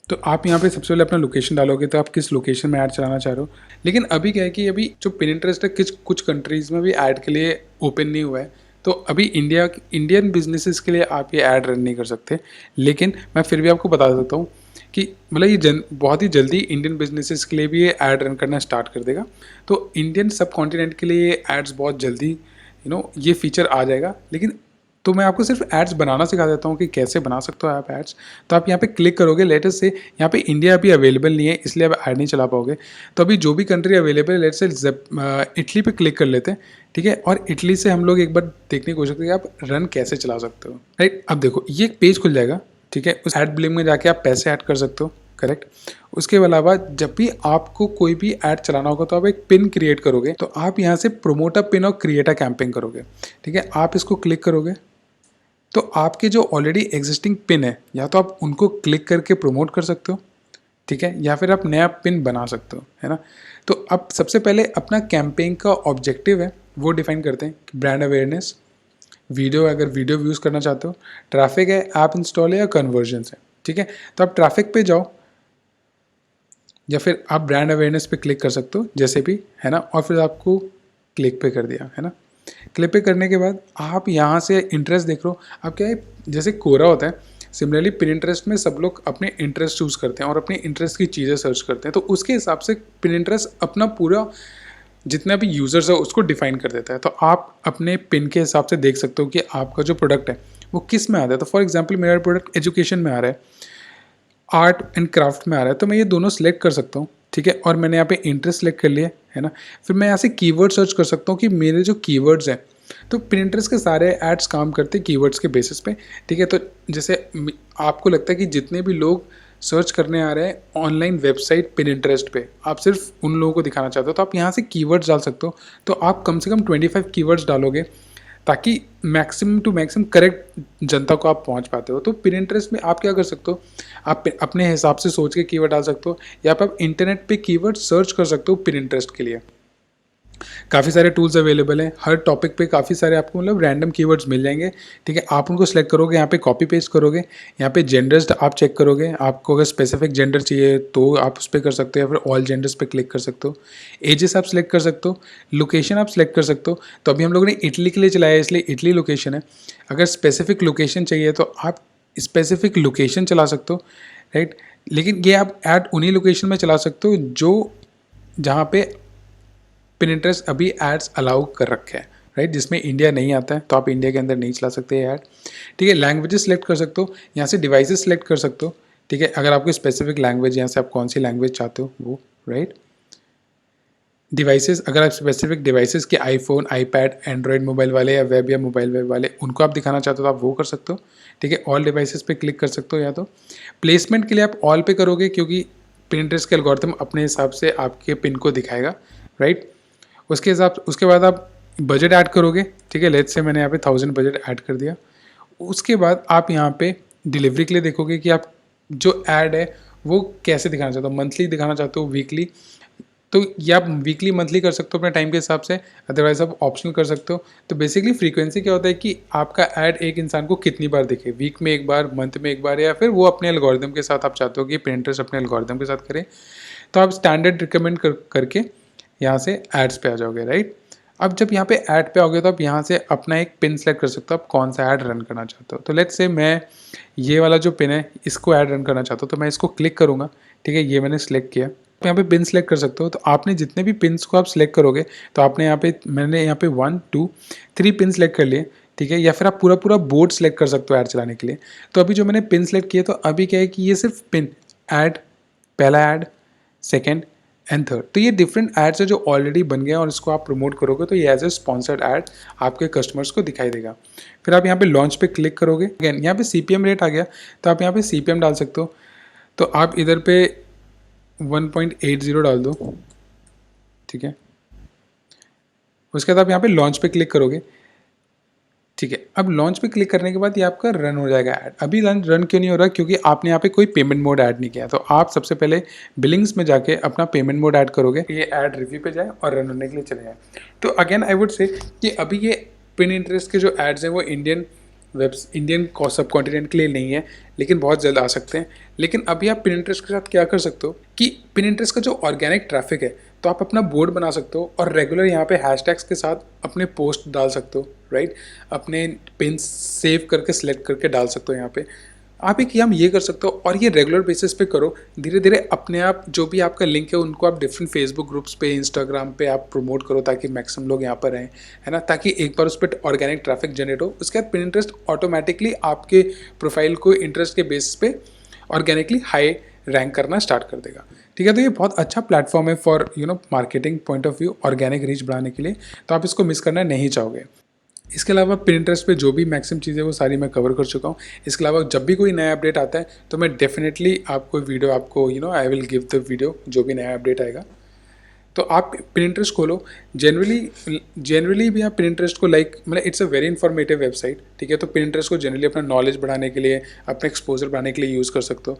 तो आप यहाँ पे सबसे पहले अपना लोकेशन डालोगे, तो आप किस लोकेशन में ऐड चलाना चाह रहे हो। लेकिन अभी क्या है कि अभी जो पिनिंटरेस्ट है कुछ कंट्रीज़ में भी ऐड के लिए ओपन नहीं हुआ है। तो अभी इंडियन बिजनेसेस के लिए आप ये ऐड रन नहीं कर सकते। लेकिन मैं फिर भी आपको बता देता हूँ कि मतलब ये बहुत ही जल्दी इंडियन बिजनेसेस के लिए भी ये ऐड रन करना स्टार्ट कर देगा। तो इंडियन सब कॉन्टिनेंट के लिए ये एड्स बहुत जल्दी ये फीचर आ जाएगा। लेकिन तो मैं आपको सिर्फ एड्स बनाना सिखा देता हूँ कि कैसे बना सकते हो आप एड्स। तो आप यहाँ पे क्लिक करोगे। लेटेस्ट से यहाँ पे इंडिया अभी अवेलेबल नहीं है इसलिए आप ऐड नहीं चला पाओगे। तो अभी जो भी कंट्री अवेलेबल है, लेट से इटली पे क्लिक कर लेते हैं, ठीक है। और इटली से हम लोग एक बार देखने की कोशिश करते हैं कि आप रन कैसे चला सकते हो, राइट। अब देखो ये एक पेज खुल जाएगा, ठीक है। उस ऐड ब्लिंक में जाके आप पैसे ऐड कर सकते हो, करेक्ट। उसके अलावा जब भी आपको कोई भी ऐड चलाना होगा तो आप एक पिन क्रिएट करोगे। तो आप यहाँ से प्रोमोट अ पिन और क्रिएट अ कैंपिंग करोगे, ठीक है। आप इसको क्लिक करोगे तो आपके जो ऑलरेडी एग्जिस्टिंग पिन है या तो आप उनको क्लिक करके प्रमोट कर सकते हो, ठीक है, या फिर आप नया पिन बना सकते हो, है ना। तो अब सबसे पहले अपना कैंपेन का ऑब्जेक्टिव है वो डिफाइन करते हैं कि ब्रांड अवेयरनेस, वीडियो, अगर वीडियो व्यूज़ करना चाहते हो, ट्रैफिक है, ऐप इंस्टॉल है या कन्वर्जन है, ठीक है। तो आप ट्रैफिक पे जाओ या फिर आप ब्रांड अवेयरनेस पे क्लिक कर सकते हो जैसे भी, है ना। और फिर आपको क्लिक पे कर दिया, है ना। क्लिक पे करने के बाद आप यहाँ से इंटरेस्ट देख रहे हो। आप क्या है, जैसे कोरा होता है, सिमिलरली पिनिंटरेस्ट में सब लोग अपने इंटरेस्ट चूज़ करते हैं और अपने इंटरेस्ट की चीज़ें सर्च करते हैं। तो उसके हिसाब से पिनिंटरेस्ट अपना पूरा जितने भी यूज़र्स है उसको डिफाइन कर देता है। तो आप अपने पिन के हिसाब से देख सकते हो कि आपका जो प्रोडक्ट है वो किस में आता है। तो फॉर एग्जांपल मेरा प्रोडक्ट एजुकेशन में आ रहा है, आर्ट एंड क्राफ्ट में आ रहा है, तो मैं ये दोनों सेलेक्ट कर सकता हूँ, ठीक है। और मैंने यहाँ पे इंटरेस्ट सेलेक्ट कर लिया है ना। फिर मैं यहाँ से कीवर्ड सर्च कर सकता हूँ कि मेरे जो कीवर्ड्स हैं, तो पिनिंटरेस्ट के सारे एड्स काम करते हैं कीवर्ड्स के बेसिस पे, ठीक है। तो जैसे आपको लगता है कि जितने भी लोग सर्च करने आ रहे हैं ऑनलाइन वेबसाइट पिनिंटरेस्ट पे, आप सिर्फ उन लोगों को दिखाना चाहते हो, तो आप यहाँ से कीवर्ड्स डाल सकते हो। तो आप कम से कम 25 कीवर्ड्स डालोगे ताकि मैक्सिमम टू मैक्सिमम करेक्ट जनता को आप पहुंच पाते हो। तो पिनिंटरेस्ट में आप क्या कर सकते हो, आप अपने हिसाब से सोच के कीवर्ड डाल सकते हो, या आप इंटरनेट पे कीवर्ड सर्च कर सकते हो पिनिंटरेस्ट के लिए। काफ़ी सारे टूल्स अवेलेबल हैं, हर टॉपिक पे काफ़ी सारे आपको मतलब रैंडम कीवर्ड्स मिल जाएंगे, ठीक है। आप उनको सेलेक्ट करोगे, यहाँ पे कॉपी पेस्ट करोगे, यहाँ पे जेंडर्स आप चेक करोगे, आपको अगर स्पेसिफिक जेंडर चाहिए तो आप उस पर कर सकते हो, या फिर ऑल जेंडर्स पे क्लिक कर सकते हो। एजेस आप सेलेक्ट कर सकते हो, लोकेशन आप सेलेक्ट कर सकते हो। तो अभी हम लोगों ने इटली के लिए चलाया है इसलिए इटली लोकेशन है। अगर स्पेसिफिक लोकेशन चाहिए तो आप स्पेसिफिक लोकेशन चला सकते हो, राइट। लेकिन ये आप ऐड उन्हीं लोकेशन में चला सकते हो जो जहाँ पे पिनिंटरेस्ट अभी एड्स अलाउ कर रखे हैं, राइट। जिसमें इंडिया नहीं आता है तो आप इंडिया के अंदर नहीं चला सकते ऐड, ठीक है। लैंग्वेजेस सेलेक्ट कर सकते हो, यहाँ से डिवाइसेस सेलेक्ट कर सकते हो, ठीक है। अगर आपको स्पेसिफिक लैंग्वेज, यहाँ से आप कौन सी लैंग्वेज चाहते हो वो, राइट। डिवाइसेस, अगर आप स्पेसिफिक डिवाइसेस के आईफोन, आईपैड, एंड्रॉयड मोबाइल वाले या वेब या मोबाइल वेब वाले उनको आप दिखाना चाहते हो तो आप वो कर सकते हो, ठीक है। ऑल डिवाइसेस पे क्लिक कर सकते हो। या तो प्लेसमेंट के लिए आप ऑल पे करोगे क्योंकि पिनिंटरेस्ट के एल्गोरिथम अपने हिसाब से आपके पिन को दिखाएगा, राइट। उसके बाद आप बजट ऐड करोगे, ठीक है। लेट्स से मैंने यहाँ पे 1000 बजट ऐड कर दिया। उसके बाद आप यहाँ पे डिलीवरी के लिए देखोगे कि आप जो ऐड है वो कैसे दिखाना चाहते हो, मंथली दिखाना चाहते हो, वीकली, तो या आप वीकली मंथली कर सकते हो अपने टाइम के हिसाब से, अदरवाइज आप ऑप्शनल कर सकते हो। तो बेसिकली फ्रीक्वेंसी क्या होता है कि आपका ऐड एक इंसान को कितनी बार दिखे, वीक में एक बार, मंथ में एक बार, या फिर वो अपने एल्गोरिथम के साथ आप चाहते हो कि पिनिंटरेस्ट अपने एल्गोरिथम के साथ करें। तो आप स्टैंडर्ड रिकमेंड करके यहाँ से एड्स पे आ जाओगे, राइट। अब जब यहाँ पे ऐड पे आओगे तो आप यहाँ से अपना एक पिन सेलेक्ट कर सकते हो, आप कौन सा ऐड रन करना चाहते हो। तो लेट्स से मैं ये वाला जो पिन है इसको ऐड रन करना चाहता हूँ, तो मैं इसको क्लिक करूँगा, ठीक है। ये मैंने सेलेक्ट किया, तो यहाँ पे पिन सेलेक्ट कर सकते हो। तो आपने जितने भी पिन्स को आप सेलेक्ट करोगे, तो आपने यहाँ पे, मैंने यहाँ पे 1 2 3 पिन सेलेक्ट कर लिए, ठीक है। या फिर आप पूरा पूरा बोर्ड सेलेक्ट कर सकते हो ऐड चलाने के लिए। तो अभी जो मैंने पिन सेलेक्ट किया, तो अभी क्या है कि ये सिर्फ पिन ऐड, पहला ऐड, सेकेंड एंड थर्ड, तो ये डिफरेंट एड्स है जो ऑलरेडी बन गए और इसको आप प्रमोट करोगे तो ये एज ए स्पॉन्सर्ड ऐड आपके कस्टमर्स को दिखाई देगा। फिर आप यहाँ पे लॉन्च पे क्लिक करोगे, अगेन यहाँ पे CPM रेट आ गया, तो आप यहाँ पे CPM डाल सकते हो। तो आप इधर पे 1.80 डाल दो, ठीक है। उसके बाद आप यहाँ पे लॉन्च पे क्लिक करोगे, ठीक है। अब लॉन्च पे क्लिक करने के बाद ये आपका रन हो जाएगा ऐड। अभी रन क्यों नहीं हो रहा, क्योंकि आपने यहाँ पे कोई पेमेंट मोड ऐड नहीं किया। तो आप सबसे पहले बिलिंग्स में जाके अपना पेमेंट मोड ऐड करोगे, ये ऐड रिव्यू पे जाए और रन होने के लिए चले जाए। तो अगेन आई वुड से कि अभी ये पिनिंटरेस्ट के जो एड्स हैं वो इंडियन सब कॉन्टिनेंट के लिए नहीं है, लेकिन बहुत जल्द आ सकते हैं। लेकिन अभी आप पिनिंटरेस्ट के साथ क्या कर सकते हो कि पिनिंटरेस्ट का जो ऑर्गेनिक ट्रैफिक है, तो आप अपना बोर्ड बना सकते हो और रेगुलर यहाँ पे हैशटैग्स के साथ अपने पोस्ट डाल सकते हो, राइट। अपने पिन सेव करके सिलेक्ट करके डाल सकते हो यहाँ पे। आप एक काम ये कर सकते हो और ये रेगुलर बेसिस पे करो, धीरे धीरे अपने आप जो भी आपका लिंक है उनको आप डिफरेंट फेसबुक ग्रुप्स पे, इंस्टाग्राम पे आप प्रमोट करो ताकि मैक्सिमम लोग यहाँ पर रहें, है ना। ताकि एक बार उस पर ऑर्गेनिक ट्रैफिक जनरेट हो, उसके बाद पिनिंटरेस्ट ऑटोमेटिकली आपके प्रोफाइल को इंटरेस्ट के बेसिस पे ऑर्गेनिकली हाई रैंक करना स्टार्ट कर देगा, ठीक है। तो ये बहुत अच्छा प्लेटफॉर्म है for marketing point of view, organic reach बढ़ाने के लिए। तो आप इसको मिस करना नहीं चाहोगे। इसके अलावा पिनिंटरेस्ट पे जो भी मैक्सिमम चीज़ें वो सारी मैं कवर कर चुका हूँ। इसके अलावा जब भी कोई नया अपडेट आता है तो मैं डेफिनेटली आपको वीडियो, आपको I will give the video जो भी नया अपडेट आएगा। तो आप पिनिंटरेस्ट खोलो, जनरली भी आप पिनिंटरेस्ट को मतलब it's a very informative website, ठीक है। तो पिनिंटरेस्ट को जनरली अपना नॉलेज बढ़ाने के लिए, अपने एक्सपोजर बढ़ाने के लिए यूज़ कर सकते हो।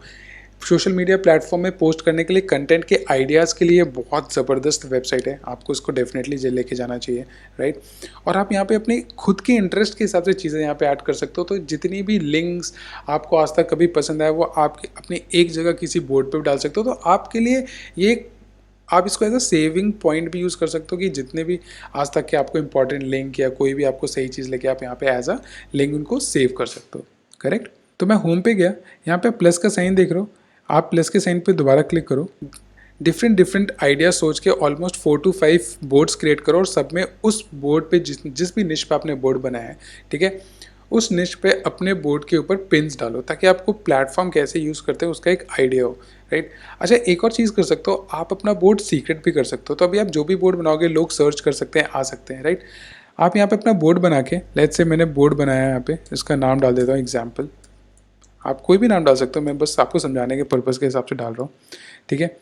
सोशल मीडिया प्लेटफॉर्म में पोस्ट करने के लिए, कंटेंट के आइडियाज़ के लिए बहुत ज़बरदस्त वेबसाइट है, आपको इसको डेफिनेटली लेके जाना चाहिए, राइट। और आप यहाँ पे अपने खुद के इंटरेस्ट के हिसाब से चीज़ें यहाँ पे ऐड कर सकते हो। तो जितनी भी लिंक्स आपको आज तक कभी पसंद आए वो आप अपने एक जगह किसी बोर्ड पे भी डाल सकते हो। तो आपके लिए ये, आप इसको एज अ सेविंग पॉइंट भी यूज़ कर सकते हो कि जितने भी आज तक के आपको इंपॉर्टेंट लिंक या कोई भी आपको सही चीज़ लेके आप यहाँ पे एज अ लिंक उनको सेव कर सकते हो, करेक्ट। तो मैं होम पे गया, यहाँ पे प्लस का साइन देख रहे हो, आप प्लस के साइन पे दोबारा क्लिक करो, डिफरेंट डिफरेंट आइडिया सोच के ऑलमोस्ट 4 to 5 बोर्ड्स क्रिएट करो और सब में उस बोर्ड पे जिस भी निश पे आपने बोर्ड बनाया है, ठीक है, उस निश पे अपने बोर्ड के ऊपर पिन्स डालो ताकि आपको प्लेटफॉर्म कैसे यूज़ करते हैं उसका एक आइडिया हो, राइट। अच्छा, एक और चीज़ कर सकते हो, आप अपना बोर्ड सीक्रेट भी कर सकते हो। तो अभी आप जो भी बोर्ड बनाओगे लोग सर्च कर सकते हैं, आ सकते हैं, राइट। आप यहाँ पे अपना बोर्ड बना के, लेट्स से मैंने बोर्ड बनाया है यहाँ पे, इसका नाम डाल देता हूँ एग्जाम्पल। आप कोई भी नाम डाल सकते हो, मैं बस आपको समझाने के पर्पज़ के हिसाब से डाल रहा हूँ, ठीक है।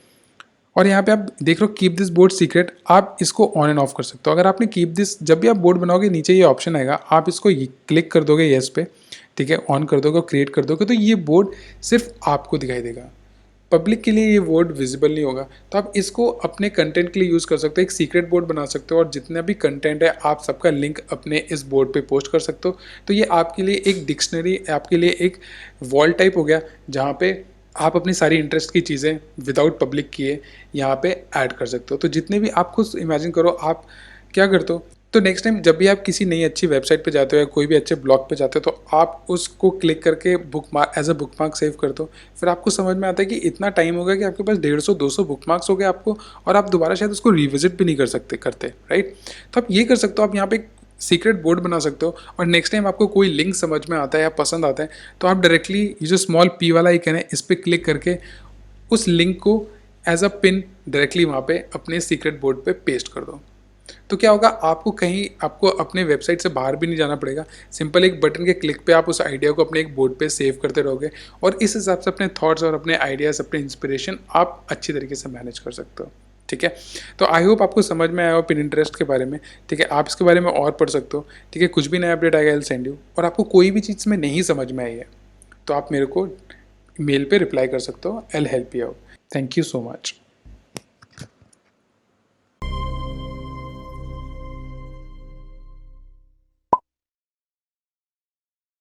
और यहाँ पे आप देख रहे हो कीप दिस बोर्ड सीक्रेट, आप इसको ऑन एंड ऑफ कर सकते हो। अगर आपने कीप दिस, जब भी आप बोर्ड बनाओगे नीचे ये ऑप्शन आएगा, आप इसको क्लिक कर दोगे येस पे, ठीक है, ऑन कर दोगे और क्रिएट कर दोगे, तो ये बोर्ड सिर्फ आपको दिखाई देगा, पब्लिक के लिए ये बोर्ड विजिबल नहीं होगा। तो आप इसको अपने कंटेंट के लिए यूज़ कर सकते हो, एक सीक्रेट बोर्ड बना सकते हो और जितना भी कंटेंट है आप सबका लिंक अपने इस बोर्ड पे पोस्ट कर सकते हो। तो ये आपके लिए एक डिक्शनरी, आपके लिए एक वॉल टाइप हो गया जहाँ पे आप अपनी सारी इंटरेस्ट की चीज़ें विदाउट पब्लिक किए यहाँ पे ऐड कर सकते हो। तो जितने भी आप खुद इमेजिन करो आप क्या करते हो, तो नेक्स्ट टाइम जब भी आप किसी नई अच्छी वेबसाइट पे जाते हो या कोई भी अच्छे ब्लॉग पे जाते हो तो आप उसको क्लिक करके bookmark as a bookmark save कर दो। फिर आपको समझ में आता है कि इतना टाइम हो गया कि आपके पास 150-200 बुक मार्क्स हो गए आपको, और आप दोबारा शायद उसको रिविजिट भी नहीं कर सकते करते, राइट। तो आप ये कर सकते हो, आप यहाँ पे सीक्रेट बोर्ड बना सकते हो और नेक्स्ट टाइम आपको कोई लिंक समझ में आता है या पसंद आता है तो आप डायरेक्टली ये जो स्मॉल पी वाला आइकन है इस पर क्लिक करके उस लिंक को एज अ पिन डायरेक्टली वहाँ पे अपने सीक्रेट बोर्ड पे पेस्ट कर दो। तो क्या होगा, आपको अपने वेबसाइट से बाहर भी नहीं जाना पड़ेगा। सिंपल एक बटन के क्लिक पे आप उस आइडिया को अपने एक बोर्ड पे सेव करते रहोगे और इस हिसाब से अपने थॉट्स और अपने आइडियाज़, अपने इंस्पिरेशन आप अच्छी तरीके से मैनेज कर सकते हो, ठीक है। तो आई होप आपको समझ में आया हो पिनिंटरेस्ट के बारे में, ठीक है। आप इसके बारे में और पढ़ सकते हो, ठीक है। कुछ भी नया अपडेट आएगा आई विल सेंड यू, और आपको कोई भी चीज़ में नहीं समझ में आई है तो आप मेरे को मेल पे रिप्लाई कर सकते हो, I will help you out. Thank you so much.